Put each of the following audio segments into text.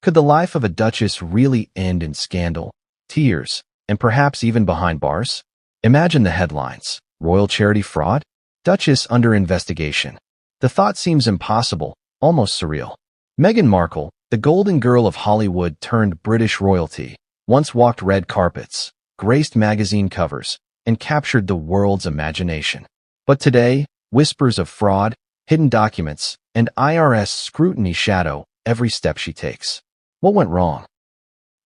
Could the life of a duchess really end in scandal, tears, and perhaps even behind bars? Imagine the headlines. Royal charity fraud? Duchess under investigation. The thought seems impossible, almost surreal. Meghan Markle, the golden girl of Hollywood turned British royalty, once walked red carpets, graced magazine covers, and captured the world's imagination. But today, whispers of fraud, hidden documents, and IRS scrutiny shadow every step she takes. What went wrong?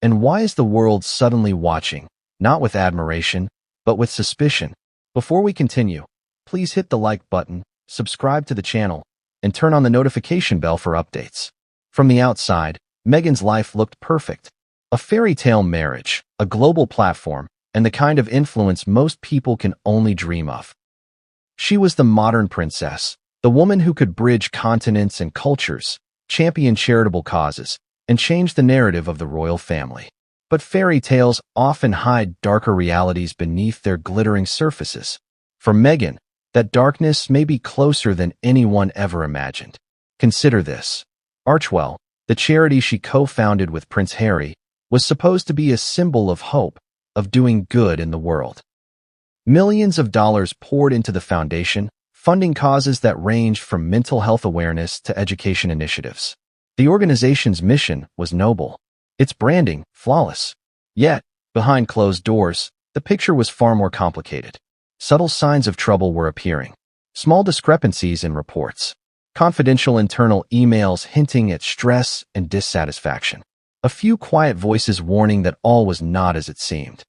And why is the world suddenly watching, not with admiration, but with suspicion? Before we continue, please hit the like button, subscribe to the channel, and turn on the notification bell for updates. From the outside, Meghan's life looked perfect. A fairy tale marriage, a global platform, and the kind of influence most people can only dream of. She was the modern princess, the woman who could bridge continents and cultures, champion charitable causes, and change the narrative of the royal family. But fairy tales often hide darker realities beneath their glittering surfaces. For Meghan, that darkness may be closer than anyone ever imagined. Consider this. Archewell, the charity she co-founded with Prince Harry, was supposed to be a symbol of hope, of doing good in the world. Millions of dollars poured into the foundation, funding causes that ranged from mental health awareness to education initiatives. The organization's mission was noble, its branding flawless. Yet, behind closed doors, the picture was far more complicated. Subtle signs of trouble were appearing. Small discrepancies in reports. Confidential internal emails hinting at stress and dissatisfaction. A few quiet voices warning that all was not as it seemed.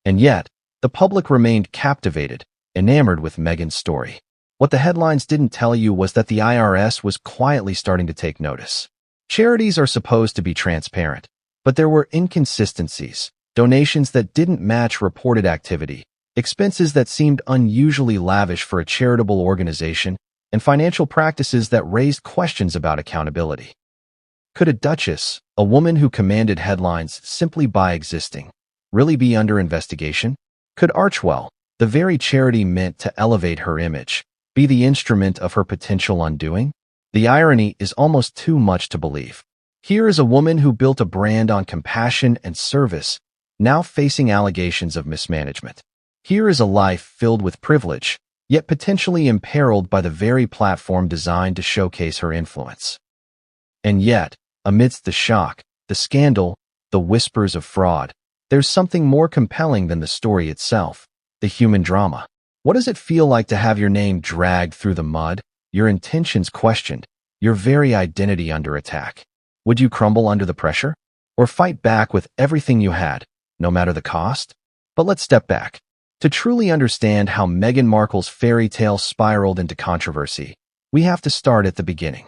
And yet, the public remained captivated, enamored with Meghan's story. What the headlines didn't tell you was that the IRS was quietly starting to take notice. Charities are supposed to be transparent, but there were inconsistencies, donations that didn't match reported activity, expenses that seemed unusually lavish for a charitable organization, and financial practices that raised questions about accountability. Could a duchess, a woman who commanded headlines simply by existing, really be under investigation? Could Archewell, the very charity meant to elevate her image, be the instrument of her potential undoing? The irony is almost too much to believe. Here is a woman who built a brand on compassion and service, now facing allegations of mismanagement. Here is a life filled with privilege, yet potentially imperiled by the very platform designed to showcase her influence. And yet, amidst the shock, the scandal, the whispers of fraud, there's something more compelling than the story itself, the human drama. What does it feel like to have your name dragged through the mud, your intentions questioned, your very identity under attack? Would you crumble under the pressure? Or fight back with everything you had, no matter the cost? But let's step back. To truly understand how Meghan Markle's fairy tale spiraled into controversy, we have to start at the beginning.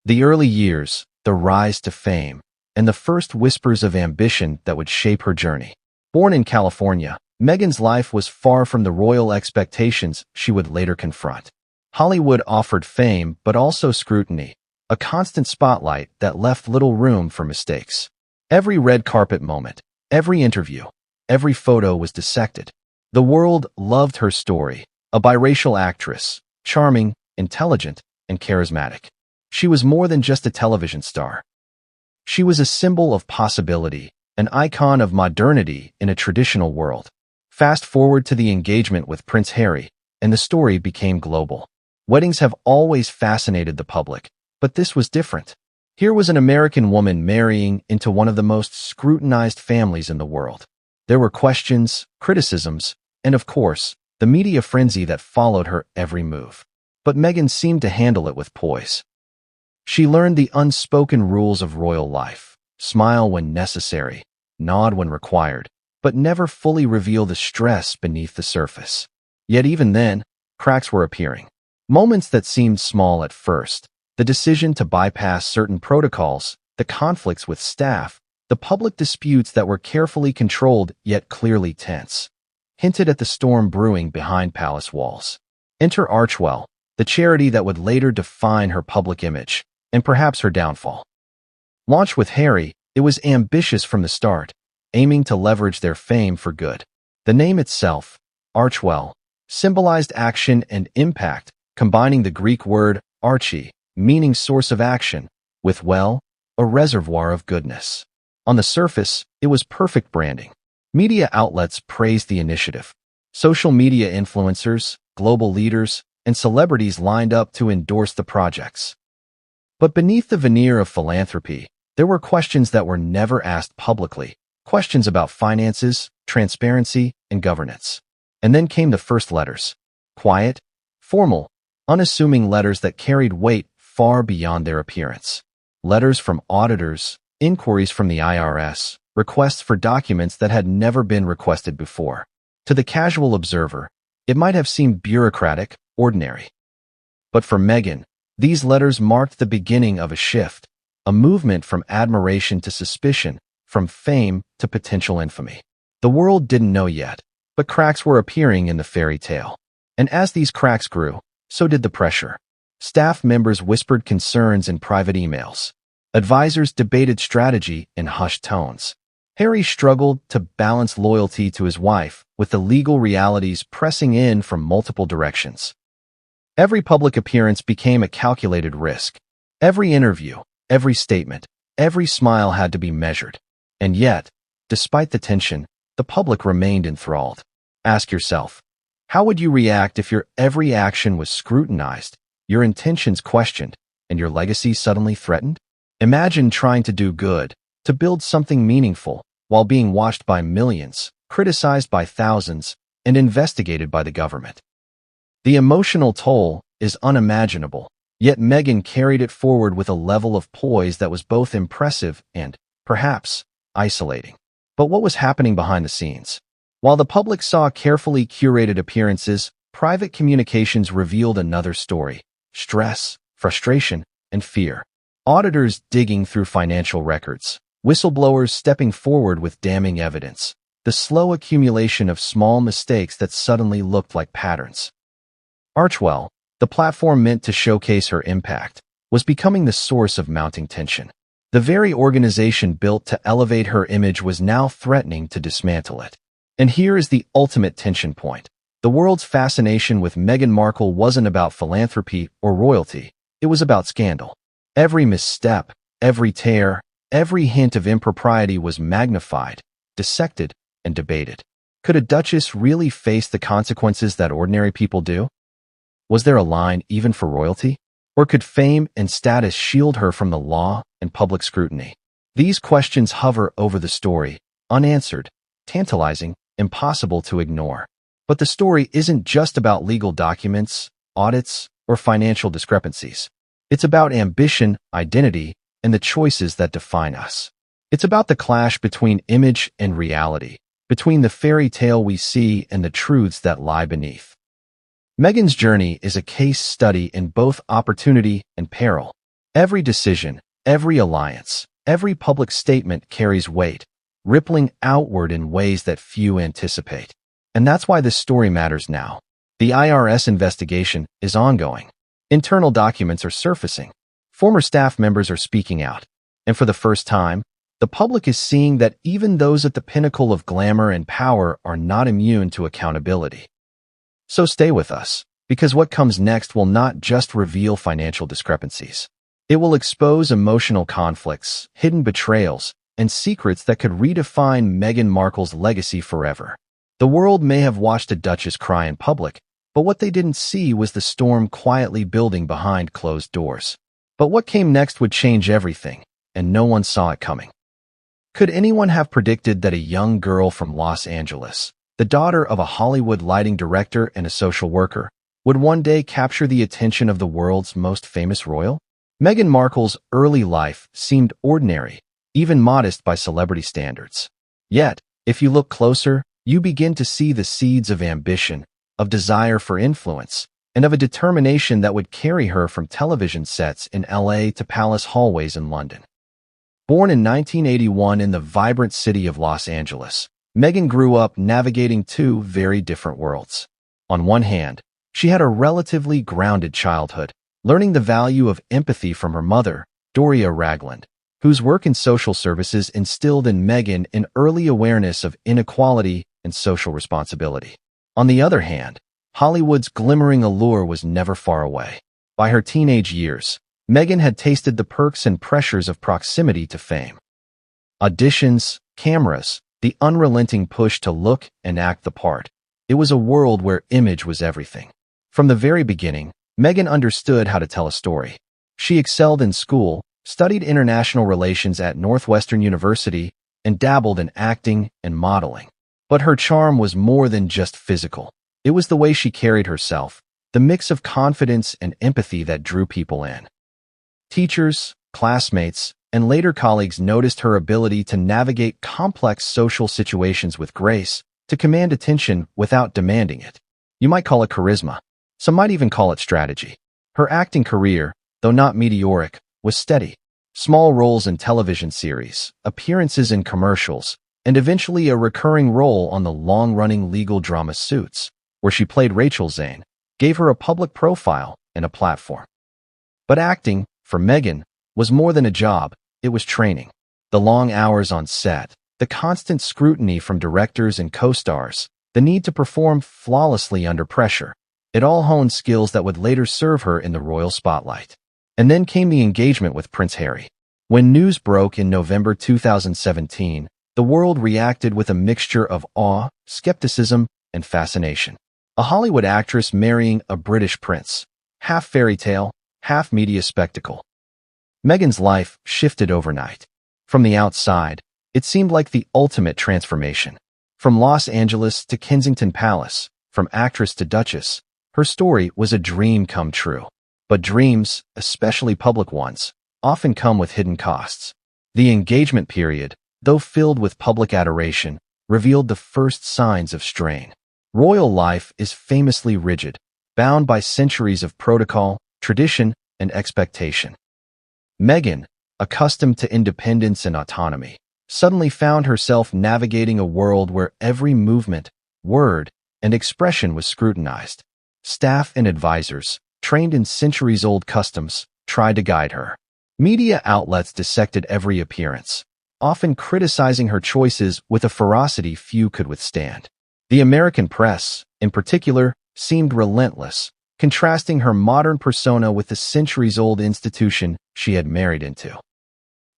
The early years, the rise to fame, and the first whispers of ambition that would shape her journey. Born in California, Meghan's life was far from the royal expectations she would later confront. Hollywood offered fame but also scrutiny, a constant spotlight that left little room for mistakes. Every red carpet moment, every interview, every photo was dissected. The world loved her story, a biracial actress, charming, intelligent, and charismatic. She was more than just a television star. She was a symbol of possibility, an icon of modernity in a traditional world. Fast forward to the engagement with Prince Harry, and the story became global. Weddings have always fascinated the public, but this was different. Here was an American woman marrying into one of the most scrutinized families in the world. There were questions, criticisms, and of course, the media frenzy that followed her every move. But Meghan seemed to handle it with poise. She learned the unspoken rules of royal life: smile when necessary, nod when required, but never fully reveal the stress beneath the surface. Yet even then, cracks were appearing. Moments that seemed small at first, the decision to bypass certain protocols, the conflicts with staff, the public disputes that were carefully controlled yet clearly tense, hinted at the storm brewing behind palace walls. Enter Archewell, the charity that would later define her public image, and perhaps her downfall. Launched with Harry, it was ambitious from the start, aiming to leverage their fame for good. The name itself, Archewell, symbolized action and impact, combining the Greek word archi, meaning source of action, with well, a reservoir of goodness. On the surface, it was perfect branding. Media outlets praised the initiative. Social media influencers, global leaders, and celebrities lined up to endorse the projects. But beneath the veneer of philanthropy, there were questions that were never asked publicly, questions about finances, transparency, and governance. And then came the first letters. Quiet, formal, unassuming letters that carried weight far beyond their appearance. Letters from auditors, inquiries from the IRS, requests for documents that had never been requested before. To the casual observer, it might have seemed bureaucratic, ordinary. But for Meghan, these letters marked the beginning of a shift, a movement from admiration to suspicion, from fame to potential infamy. The world didn't know yet, but cracks were appearing in the fairy tale. And as these cracks grew, so did the pressure. Staff members whispered concerns in private emails. Advisors debated strategy in hushed tones. Harry struggled to balance loyalty to his wife with the legal realities pressing in from multiple directions. Every public appearance became a calculated risk. Every interview, every statement, every smile had to be measured. And yet, despite the tension, the public remained enthralled. Ask yourself, how would you react if your every action was scrutinized, your intentions questioned, and your legacy suddenly threatened? Imagine trying to do good, to build something meaningful, while being watched by millions, criticized by thousands, and investigated by the government. The emotional toll is unimaginable, yet Meghan carried it forward with a level of poise that was both impressive and, perhaps, isolating. But what was happening behind the scenes? While the public saw carefully curated appearances, private communications revealed another story: stress, frustration, and fear. Auditors digging through financial records, whistleblowers stepping forward with damning evidence, the slow accumulation of small mistakes that suddenly looked like patterns. Archewell, the platform meant to showcase her impact, was becoming the source of mounting tension. The very organization built to elevate her image was now threatening to dismantle it. And here is the ultimate tension point. The world's fascination with Meghan Markle wasn't about philanthropy or royalty. It was about scandal. Every misstep, every tear, every hint of impropriety was magnified, dissected, and debated. Could a duchess really face the consequences that ordinary people do? Was there a line even for royalty? Or could fame and status shield her from the law and public scrutiny? These questions hover over the story, unanswered, tantalizing, impossible to ignore. But the story isn't just about legal documents, audits, or financial discrepancies. It's about ambition, identity, and the choices that define us. It's about the clash between image and reality, between the fairy tale we see and the truths that lie beneath. Meghan's journey is a case study in both opportunity and peril. Every decision, every alliance, every public statement carries weight, rippling outward in ways that few anticipate. And that's why this story matters now. The IRS investigation is ongoing. Internal documents are surfacing. Former staff members are speaking out. And for the first time, the public is seeing that even those at the pinnacle of glamour and power are not immune to accountability. So stay with us, because what comes next will not just reveal financial discrepancies. It will expose emotional conflicts, hidden betrayals, and secrets that could redefine Meghan Markle's legacy forever. The world may have watched a duchess cry in public, but what they didn't see was the storm quietly building behind closed doors. But what came next would change everything, and no one saw it coming. Could anyone have predicted that a young girl from Los Angeles, the daughter of a Hollywood lighting director and a social worker, would one day capture the attention of the world's most famous royal? Meghan Markle's early life seemed ordinary, even modest by celebrity standards. Yet, if you look closer, you begin to see the seeds of ambition, of desire for influence, and of a determination that would carry her from television sets in LA to palace hallways in London. Born in 1981 in the vibrant city of Los Angeles, Meghan grew up navigating two very different worlds. On one hand, she had a relatively grounded childhood, learning the value of empathy from her mother, Doria Ragland, whose work in social services instilled in Meghan an early awareness of inequality and social responsibility. On the other hand, Hollywood's glimmering allure was never far away. By her teenage years, Meghan had tasted the perks and pressures of proximity to fame. Auditions, cameras, the unrelenting push to look and act the part. It was a world where image was everything. From the very beginning, Meghan understood how to tell a story. She excelled in school, studied international relations at Northwestern University, and dabbled in acting and modeling. But her charm was more than just physical. It was the way she carried herself, the mix of confidence and empathy that drew people in. Teachers, classmates, and later colleagues noticed her ability to navigate complex social situations with grace, to command attention without demanding it. You might call it charisma. Some might even call it strategy. Her acting career, though not meteoric, was steady. Small roles in television series, appearances in commercials, and eventually a recurring role on the long-running legal drama Suits, where she played Rachel Zane, gave her a public profile and a platform. But acting, for Meghan, was more than a job, it was training. The long hours on set, the constant scrutiny from directors and co-stars, the need to perform flawlessly under pressure. It all honed skills that would later serve her in the royal spotlight. And then came the engagement with Prince Harry. When news broke in November 2017, the world reacted with a mixture of awe, skepticism, and fascination. A Hollywood actress marrying a British prince. Half fairy tale, half media spectacle. Meghan's life shifted overnight. From the outside, it seemed like the ultimate transformation. From Los Angeles to Kensington Palace, from actress to duchess, her story was a dream come true. But dreams, especially public ones, often come with hidden costs. The engagement period, though filled with public adoration, revealed the first signs of strain. Royal life is famously rigid, bound by centuries of protocol, tradition, and expectation. Meghan, accustomed to independence and autonomy, suddenly found herself navigating a world where every movement, word, and expression was scrutinized. Staff and advisors, trained in centuries-old customs, tried to guide her. Media outlets dissected every appearance, often criticizing her choices with a ferocity few could withstand. The American press, in particular, seemed relentless, contrasting her modern persona with the centuries-old institution she had married into.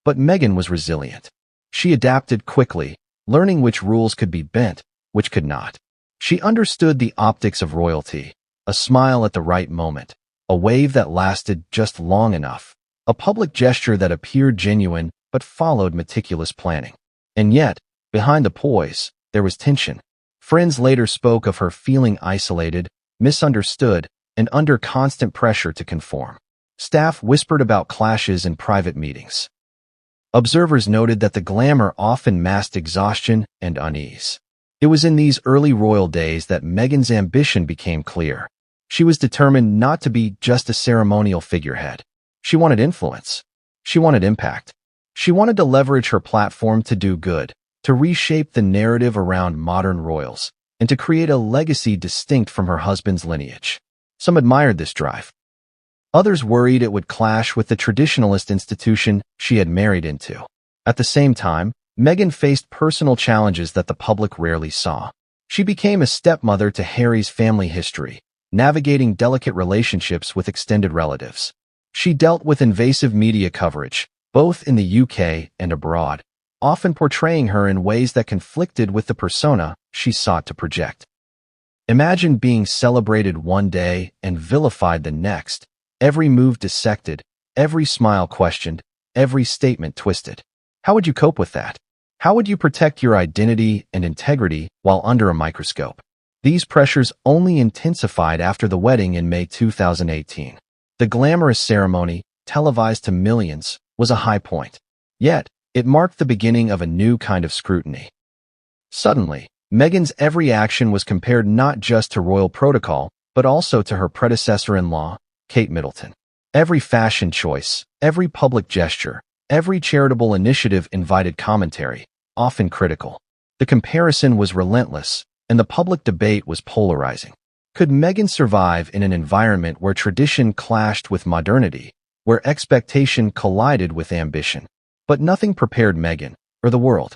But Meghan was resilient. She adapted quickly, learning which rules could be bent, which could not. She understood the optics of royalty, a smile at the right moment, a wave that lasted just long enough, a public gesture that appeared genuine but followed meticulous planning. And yet, behind the poise, there was tension. Friends later spoke of her feeling isolated, misunderstood, and under constant pressure to conform. Staff whispered about clashes in private meetings. Observers noted that the glamour often masked exhaustion and unease. It was in these early royal days that Meghan's ambition became clear. She was determined not to be just a ceremonial figurehead. She wanted influence. She wanted impact. She wanted to leverage her platform to do good, to reshape the narrative around modern royals, and to create a legacy distinct from her husband's lineage. Some admired this drive. Others worried it would clash with the traditionalist institution she had married into. At the same time, Meghan faced personal challenges that the public rarely saw. She became a stepmother to Harry's family history, navigating delicate relationships with extended relatives. She dealt with invasive media coverage, both in the UK and abroad, often portraying her in ways that conflicted with the persona she sought to project. Imagine being celebrated one day and vilified the next, every move dissected, every smile questioned, every statement twisted. How would you cope with that? How would you protect your identity and integrity while under a microscope? These pressures only intensified after the wedding in May 2018. The glamorous ceremony, televised to millions, was a high point. Yet, it marked the beginning of a new kind of scrutiny. Suddenly, Meghan's every action was compared not just to royal protocol, but also to her predecessor-in-law, Kate Middleton. Every fashion choice, every public gesture, every charitable initiative invited commentary, often critical. The comparison was relentless, and the public debate was polarizing. Could Meghan survive in an environment where tradition clashed with modernity, where expectation collided with ambition? But nothing prepared Meghan, or the world,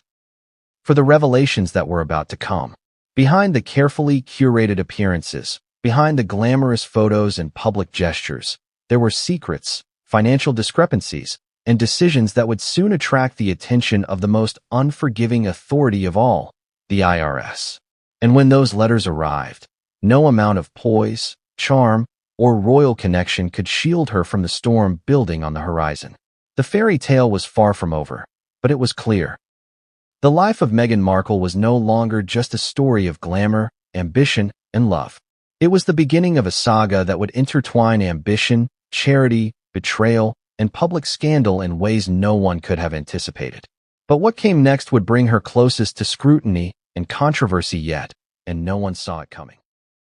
for the revelations that were about to come. Behind the carefully curated appearances, behind the glamorous photos and public gestures, there were secrets, financial discrepancies, and decisions that would soon attract the attention of the most unforgiving authority of all, the IRS. And when those letters arrived, no amount of poise, charm, or royal connection could shield her from the storm building on the horizon. The fairy tale was far from over, but it was clear. The life of Meghan Markle was no longer just a story of glamour, ambition, and love. It was the beginning of a saga that would intertwine ambition, charity, betrayal, and public scandal in ways no one could have anticipated. But what came next would bring her closest to scrutiny and controversy yet, and no one saw it coming.